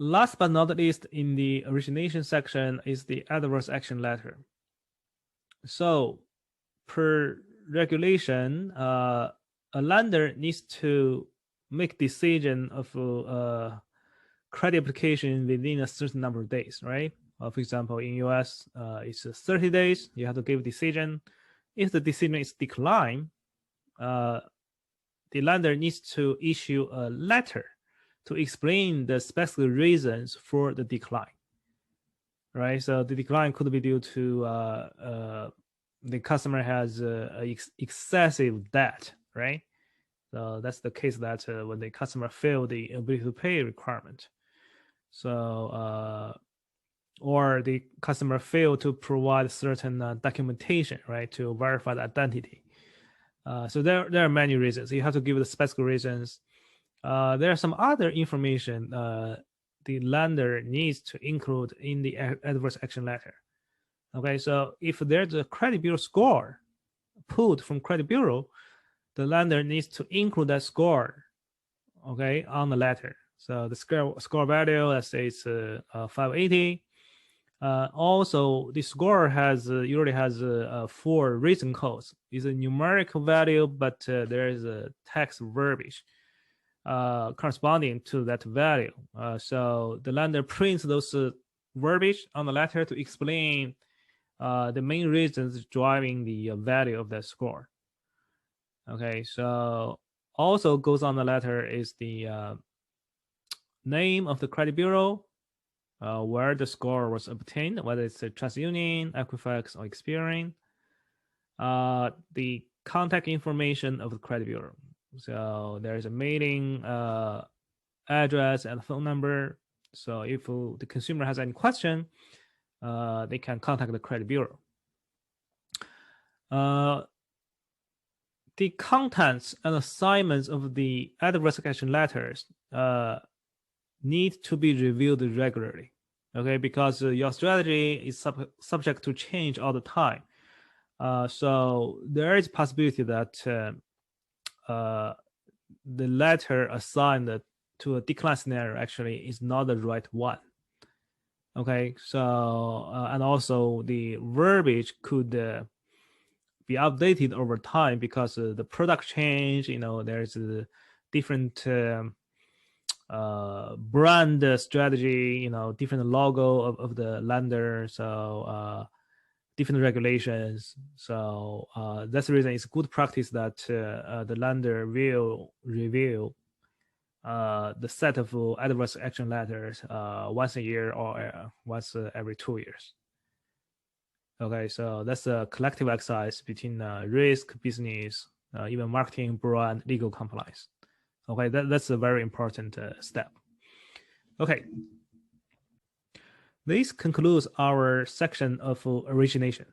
last but not least, in the origination section is the adverse action letter. So per regulation, a lender needs to make decision of credit application within a certain number of days, right? For example, in US, it's 30 days. You have to give a decision. If the decision is declined, the lender needs to issue a letter to explain the specific reasons for the decline, right? So the decline could be due to the customer has excessive debt, right? So that's the case that when the customer failed the ability to pay requirement. So, or the customer failed to provide certain documentation, right, to verify the identity. So there are many reasons. You have to give the specific reasons. There are some other information the lender needs to include in the adverse action letter. Okay, so if there's a credit bureau score pulled from credit bureau, the lender needs to include that score, okay, on the letter. So the score value, let's say it's 580. Also, the score usually has 4 written codes. It's a numerical value, but there is a text verbiage corresponding to that value. So the lender prints those verbiage on the letter to explain the main reasons driving the value of that score. Okay, so also goes on the letter is the name of the credit bureau, where the score was obtained, whether it's a Trust Union, Equifax, or Experian. The contact information of the credit bureau. So there's a mailing address and phone number. So if the consumer has any question, they can contact the credit bureau. The contents and assignments of the adverse action letters need to be reviewed regularly, okay? Because your strategy is subject to change all the time. So there is possibility that the letter assigned to a decline scenario actually is not the right one. Okay, so and also the verbiage could be updated over time because the product change. You know, there's a different brand strategy. You know, different logo of the lender. So different regulations. So that's the reason it's good practice that the lender will review the set of adverse action letters once a year or once every 2 years. Okay, so that's a collective exercise between risk, business, even marketing, brand, legal compliance. Okay, that's a very important step. Okay. This concludes our section of origination.